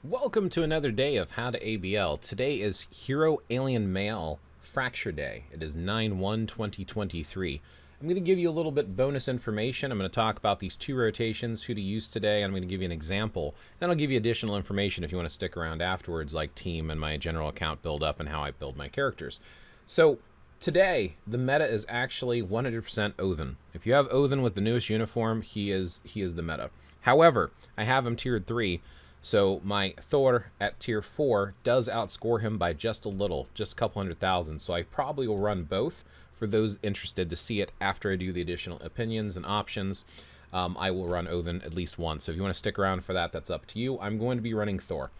Welcome to another day of How to ABL. Today is Hero Alien Male Fracture Day. It is 9/1/2023. I'm going to give you a little bit bonus information. I'm going to talk about these two rotations, who to use today. I'm going to give you an example. Then I'll give you additional information if you want to stick around afterwards, like team and my general account build up and how I build my characters. So today, the meta is actually 100% Odin. If you have Odin with the newest uniform, he is the meta. However, I have him tiered 3. So my Thor at tier 4 does outscore him by just a little, just a couple 100,000. So I probably will run both for those interested to see it after I do the additional opinions and options. I will run Odin at least once. So if you want to stick around for that, that's up to you. I'm going to be running Thor.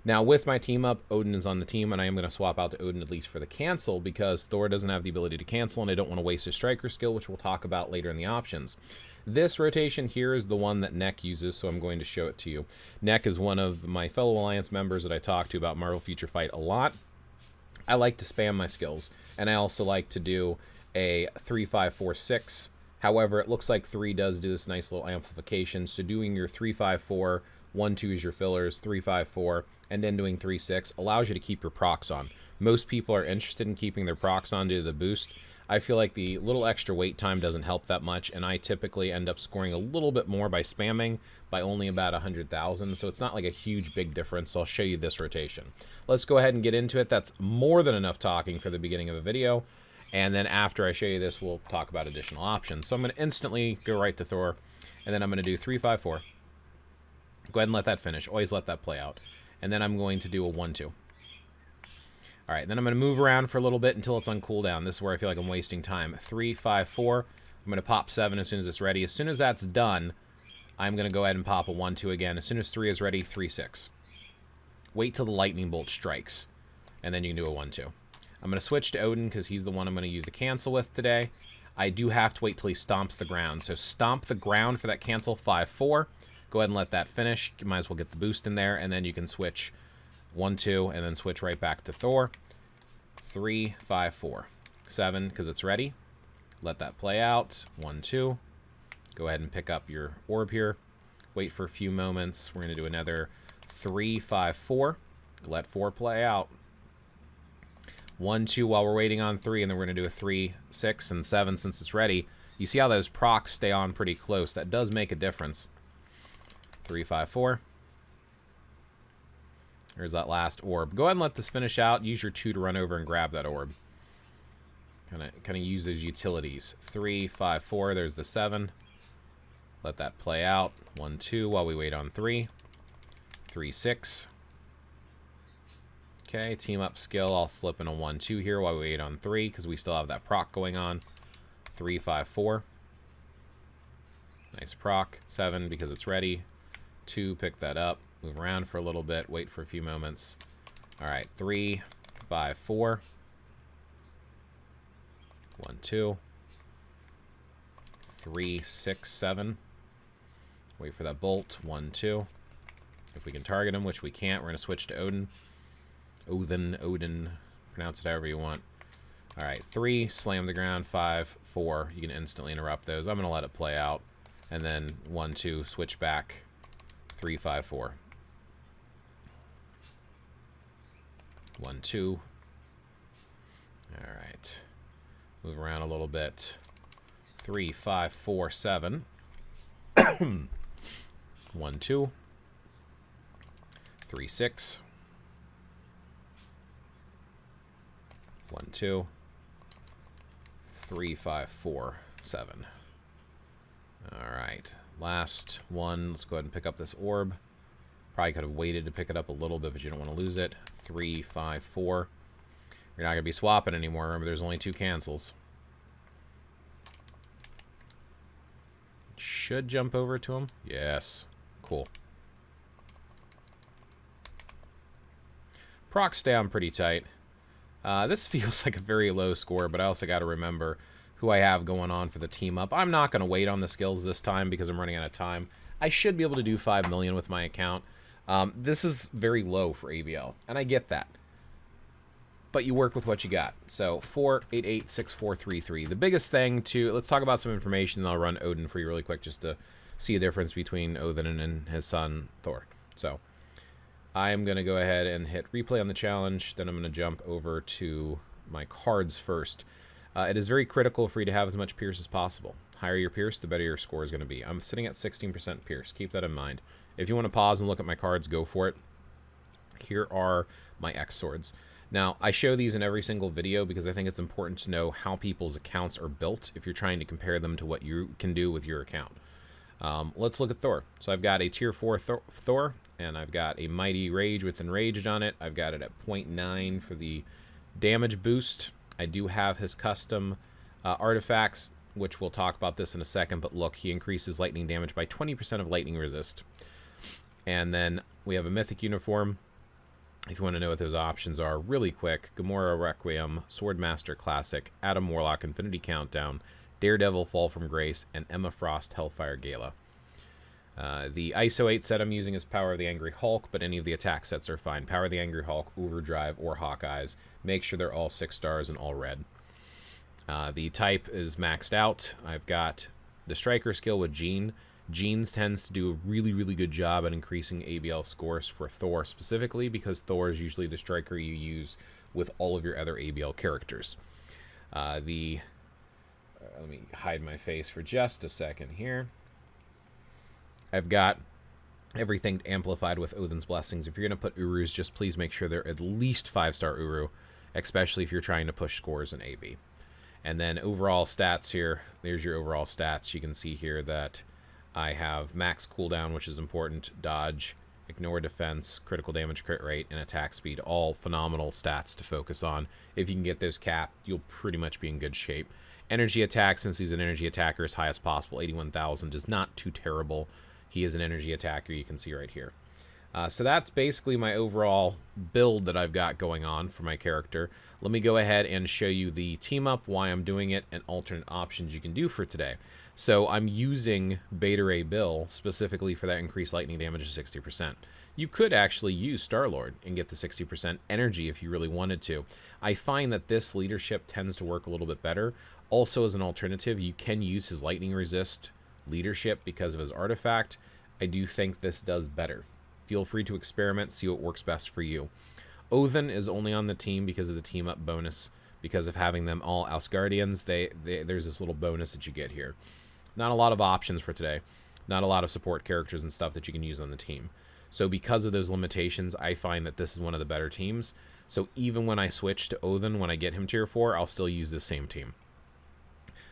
Now with my team up, Odin is on the team, and I am going to swap out to Odin at least for the cancel because Thor doesn't have the ability to cancel, and I don't want to waste his striker skill, which we'll talk about later in the options. This rotation here is the one that Neck uses, so I'm going to show it to you. Neck is one of my fellow Alliance members that I talk to about Marvel Future Fight a lot. I like to spam my skills, and I also like to do a 3-5-4-6. However, it looks like 3 does do this nice little amplification, so doing your 3-5-4, 1-2 is your fillers, 3-5-4, and then doing 3-6 allows you to keep your procs on. Most people are interested in keeping their procs on due to the boost. I feel like the little extra wait time doesn't help that much, and I typically end up scoring a little bit more by spamming by only about 100,000, so it's not like a huge big difference. So I'll show you this rotation. Let's go ahead and get into it. That's more than enough talking for the beginning of a video, and then after I show you this, we'll talk about additional options. So I'm going to instantly go right to Thor, and then I'm going to do 3-5-4. Go ahead and let that finish. Always let that play out. And then I'm going to do a 1-2. All right, then I'm going to move around for a little bit until it's on cooldown. This is where I feel like I'm wasting time. 3-5-4. I'm going to pop 7 as soon as it's ready. As soon as that's done, I'm going to go ahead and pop a 1-2 again. As soon as 3 is ready, 3-6. Wait till the lightning bolt strikes, and then you can do a 1-2. I'm going to switch to Odin because he's the one I'm going to use the cancel with today. I do have to wait till he stomps the ground. So stomp the ground for that cancel, 5-4. Go ahead and let that finish. You might as well get the boost in there, and then you can switch 1-2, and then switch right back to Thor. 3-5-4. 7, because it's ready. Let that play out. 1-2. Go ahead and pick up your orb here. Wait for a few moments. We're going to do another 3-5-4. Let 4 play out. 1-2 while we're waiting on 3, and then we're going to do a 3-6 and 7 since it's ready. You see how those procs stay on pretty close. That does make a difference. 3-5-4. There's that last orb. Go ahead and let this finish out. Use your 2 to run over and grab that orb. Kind of use those utilities. 3-5-4. There's the 7. Let that play out. 1-2 while we wait on 3. 3-6. Okay, team up skill. I'll slip in a 1-2 here while we wait on 3 because we still have that proc going on. 3-5-4. Nice proc. 7 because it's ready. 2, pick that up. Move around for a little bit. Wait for a few moments. All right, 3-5-4. 1-2. 3-6-7. Wait for that bolt. 1-2. If we can target him, which we can't, we're going to switch to Odin. Odin. Pronounce it however you want. All right, 3. Slam the ground. 5-4. You can instantly interrupt those. I'm going to let it play out. And then 1-2. Switch back. 3-5-4. 1-2. All right. Move around a little bit. 3-5-4-7. 1-2. 3-6. 1-2. 3-5-4-7. All right. Last one. Let's go ahead and pick up this orb. Probably could have waited to pick it up a little bit, but you don't want to lose it. 3-5-4. You're not going to be swapping anymore. Remember, there's only 2 cancels. Should jump over to him. Yes. Cool. Procs down pretty tight. This feels like a very low score, but I also got to remember who I have going on for the team up. I'm not going to wait on the skills this time because I'm running out of time. I should be able to do 5 million with my account. This is very low for ABL, and I get that. But you work with what you got. So 4886433. The biggest thing to, let's talk about some information, and I'll run Odin for you really quick just to see a difference between Odin and his son Thor. So I am going to go ahead and hit replay on the challenge. Then I'm going to jump over to my cards first. It is very critical for you to have as much Pierce as possible. Higher your Pierce, the better your score is going to be. I'm sitting at 16% Pierce. Keep that in mind. If you want to pause and look at my cards, go for it. Here are my X swords. Now, I show these in every single video because I think it's important to know how people's accounts are built if you're trying to compare them to what you can do with your account. Let's look at Thor. So I've got a tier 4 Thor, and I've got a Mighty Rage with Enraged on it. I've got it at 0.9 for the damage boost. I do have his custom artifacts, which we'll talk about this in a second, but look, he increases lightning damage by 20% of lightning resist. And then we have a Mythic uniform. If you want to know what those options are really quick, Gamora Requiem, Swordmaster Classic, Adam Warlock Infinity Countdown, Daredevil Fall from Grace, and Emma Frost Hellfire Gala. The ISO 8 set I'm using is Power of the Angry Hulk, but any of the attack sets are fine. Power of the Angry Hulk, Overdrive, or Hawkeyes. Make sure they're all 6 stars and all red. The type is maxed out. I've got the Striker skill with Jean. Jeans tends to do a really, really good job at increasing ABL scores for Thor specifically because Thor is usually the striker you use with all of your other ABL characters. Let me hide my face for just a second here. I've got everything amplified with Odin's Blessings. If you're going to put Urus, just please make sure they're at least 5-star Uru, especially if you're trying to push scores in AB. And then overall stats here, there's your overall stats. You can see here that I have max cooldown, which is important, dodge, ignore defense, critical damage, crit rate, and attack speed. All phenomenal stats to focus on. If you can get those capped, you'll pretty much be in good shape. Energy attack, since he's an energy attacker, as high as possible, 81,000, is not too terrible. He is an energy attacker, you can see right here. So that's basically my overall build that I've got going on for my character. Let me go ahead and show you the team up, why I'm doing it, and alternate options you can do for today. So I'm using Beta Ray Bill specifically for that increased lightning damage of 60%. You could actually use Star-Lord and get the 60% energy if you really wanted to. I find that this leadership tends to work a little bit better. Also, as an alternative, you can use his lightning resist leadership because of his artifact. I do think this does better. Feel free to experiment, see what works best for you. Odin is only on the team because of the team up bonus, because of having them all Asgardians. There's this little bonus that you get here. Not a lot of options for today. Not a lot of support characters and stuff that you can use on the team. So because of those limitations, I find that this is one of the better teams. So even when I switch to Odin, when I get him tier 4, I'll still use this same team.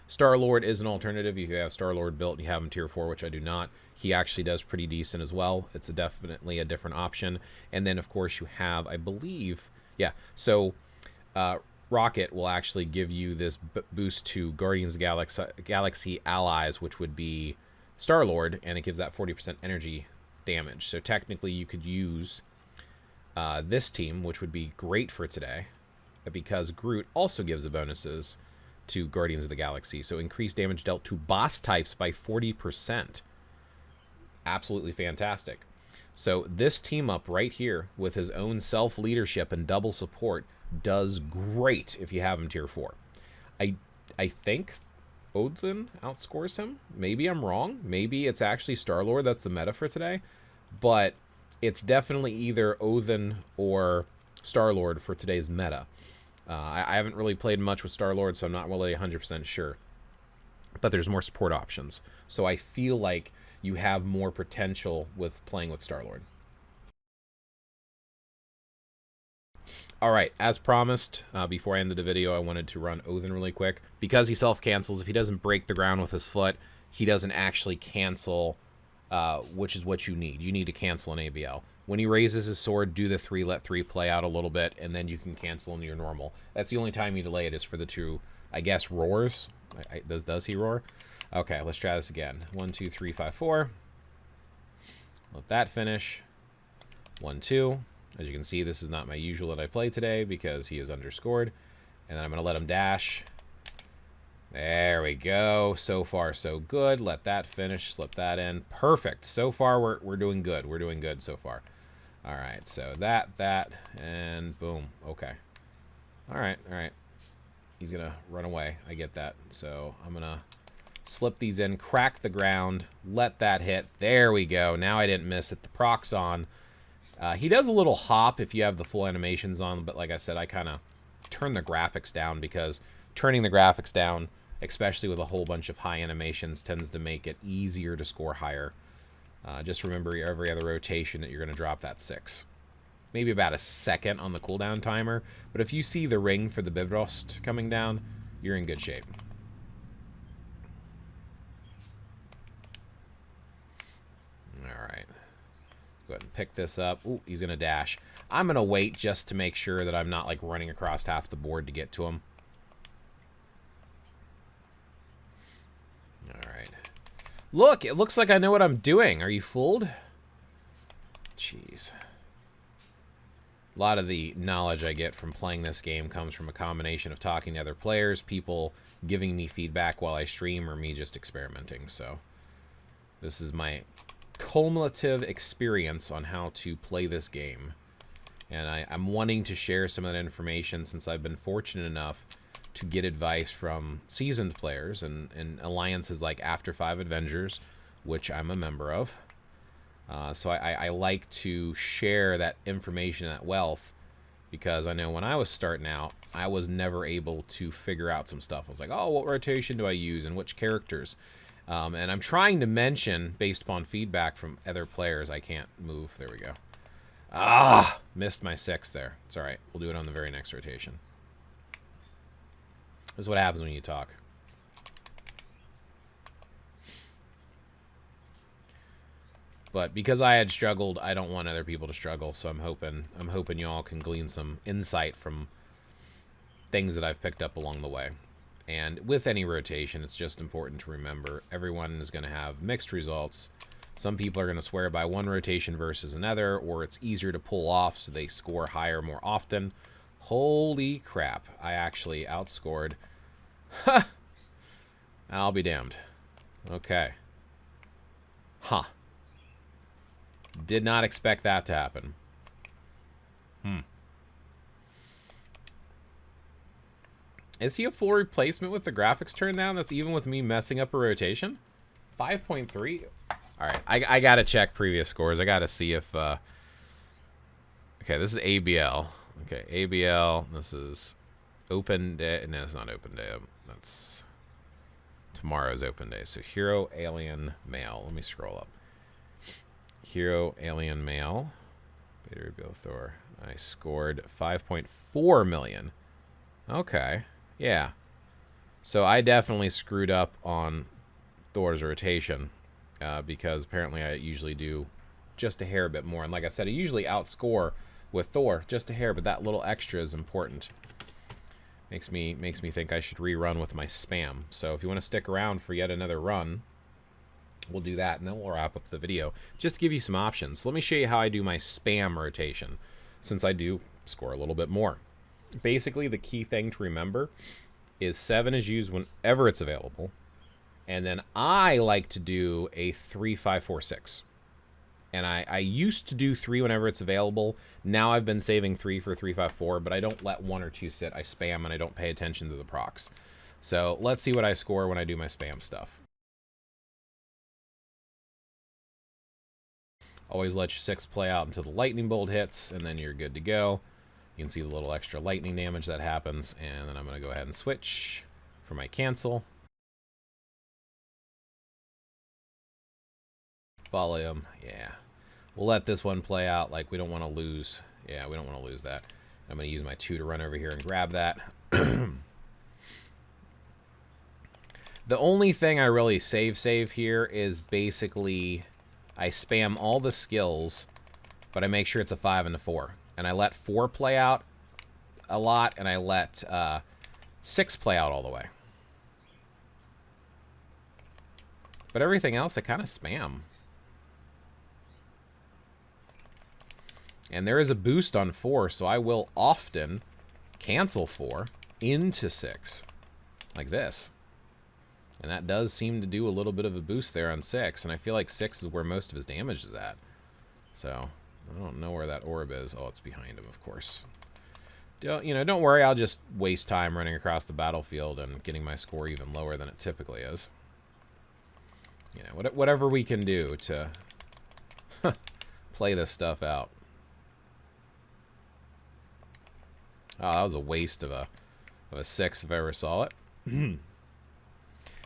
Star-Lord is an alternative. If you have Star-Lord built and you have him tier 4, which I do not, he actually does pretty decent as well. It's definitely a different option. And then, of course, you have, I believe, yeah, so Rocket will actually give you this boost to Guardians of Galaxy allies, which would be Star-Lord, and it gives that 40% energy damage. So technically you could use this team, which would be great for today, because Groot also gives the bonuses to Guardians of the Galaxy. So increased damage dealt to boss types by 40%. Absolutely fantastic. So this team up right here with his own self-leadership and double support does great if you have him tier 4. I think Odin outscores him. Maybe I'm wrong. Maybe it's actually Star-Lord that's the meta for today. But it's definitely either Odin or Star-Lord for today's meta. I haven't really played much with Star-Lord, so I'm not really 100% sure. But there's more support options. So I feel like you have more potential with playing with Star-Lord. All right, as promised, before I ended the video, I wanted to run Odin really quick. Because he self-cancels, if he doesn't break the ground with his foot, he doesn't actually cancel, which is what you need. You need to cancel an ABL. When he raises his sword, do the 3, let 3 play out a little bit, and then you can cancel into your normal. That's the only time you delay it is for the 2, I guess, roars. Does he roar? Okay, let's try this again. 1, 2, 3, 5, 4. Let that finish. 1, 2. As you can see, this is not my usual that I play today because he is underscored. And then I'm going to let him dash. There we go. So far, so good. Let that finish. Slip that in. Perfect. So far, we're doing good. We're doing good so far. All right, so that, and boom. Okay. All right. He's going to run away. I get that. So I'm going to slip these in, crack the ground, let that hit. There we go. Now I didn't miss it. The proc's on. He does a little hop if you have the full animations on, but like I said, I kind of turn the graphics down because turning the graphics down, especially with a whole bunch of high animations, tends to make it easier to score higher. Just remember every other rotation that you're going to drop that 6. Maybe about a second on the cooldown timer, but if you see the ring for the Bifrost coming down, you're in good shape. Alright. Go ahead and pick this up. Ooh, he's going to dash. I'm going to wait just to make sure that I'm not like running across half the board to get to him. Alright. Look, it looks like I know what I'm doing. Are you fooled? Jeez. A lot of the knowledge I get from playing this game comes from a combination of talking to other players, people giving me feedback while I stream, or me just experimenting. So this is my cumulative experience on how to play this game. And I'm wanting to share some of that information since I've been fortunate enough to get advice from seasoned players and alliances like After 5 Avengers, which I'm a member of. So I like to share that information, that wealth, because I know when I was starting out, I was never able to figure out some stuff. I was like, oh, what rotation do I use and which characters? And I'm trying to mention, based upon feedback from other players, I can't move. There we go. Ah, missed my 6 there. It's all right. We'll do it on the very next rotation. This is what happens when you talk. But because I had struggled, I don't want other people to struggle. So I'm hoping you all can glean some insight from things that I've picked up along the way. And with any rotation, it's just important to remember everyone is going to have mixed results. Some people are going to swear by one rotation versus another, or it's easier to pull off so they score higher more often. Holy crap, I actually outscored. Ha! I'll be damned. Okay. Huh. Did not expect that to happen. Is he a full replacement with the graphics turned down? That's even with me messing up a rotation? 5.3? Alright, I gotta check previous scores. I gotta see if... Okay, this is ABL. Okay, ABL. This is open day. No, it's not open day. That's... Tomorrow's open day. So Hero, Alien, Male. Let me scroll up. Hero, Alien, Male. Beta Reveal, Thor. I scored 5.4 million. Okay. Yeah. So I definitely screwed up on Thor's rotation because apparently I usually do just a hair a bit more. And like I said, I usually outscore with Thor just a hair, but that little extra is important. Makes me think I should rerun with my spam. So if you want to stick around for yet another run, we'll do that, and then we'll wrap up the video. Just to give you some options. Let me show you how I do my spam rotation, since I do score a little bit more. Basically, the key thing to remember is 7 is used whenever it's available, and then I like to do a 3, 5, 4, 6. And I used to do 3 whenever it's available. Now I've been saving 3 for 3, 5, 4, but I don't let 1 or 2 sit. I spam, and I don't pay attention to the procs. So let's see what I score when I do my spam stuff. Always let your 6 play out until the lightning bolt hits, and then you're good to go. You can see the little extra lightning damage that happens, and then I'm going to go ahead and switch for my cancel. Follow him. Yeah. We'll let this one play out. Like, we don't want to lose. Yeah, we don't want to lose that. I'm going to use my 2 to run over here and grab that. The only thing I really save here is basically I spam all the skills, but I make sure it's a 5 and a 4. And I let 4 play out a lot, and I let 6 play out all the way. But everything else, I kind of spam. And there is a boost on 4, so I will often cancel 4 into 6. Like this. And that does seem to do a little bit of a boost there on 6. And I feel like 6 is where most of his damage is at. So, I don't know where that orb is. Oh, it's behind him, of course. Don't worry. I'll just waste time running across the battlefield and getting my score even lower than it typically is. Whatever we can do to play this stuff out. Oh, that was a waste of a 6 if I ever saw it.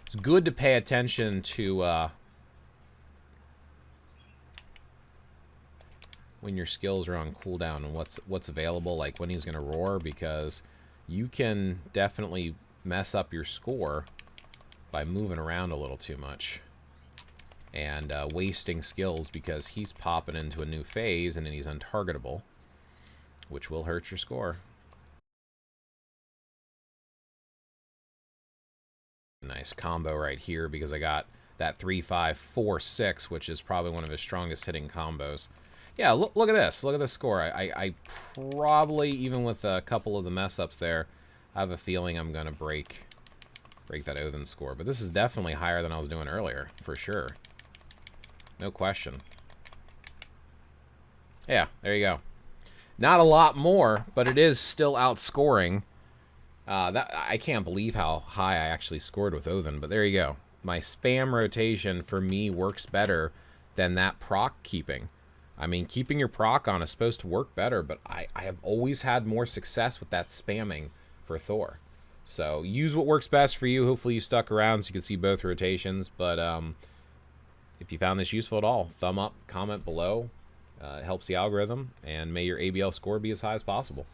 It's good to pay attention to when your skills are on cooldown and what's available, like when he's going to roar, because you can definitely mess up your score by moving around a little too much and wasting skills because he's popping into a new phase and then he's untargetable, which will hurt your score. Nice combo right here because I got that 3-5-4-6, which is probably one of his strongest hitting combos. Yeah, look at this. Look at this score. I probably, even with a couple of the mess ups there, I have a feeling I'm going to break that Odin score. But this is definitely higher than I was doing earlier, for sure. No question. Yeah, there you go. Not a lot more, but it is still outscoring. I can't believe how high I actually scored with Odin, but there you go. My spam rotation for me works better than that proc keeping. I mean, keeping your proc on is supposed to work better, but I have always had more success with that spamming for Thor. So use what works best for you. Hopefully you stuck around so you can see both rotations. But if you found this useful at all, thumb up, comment below. It helps the algorithm, and may your ABL score be as high as possible.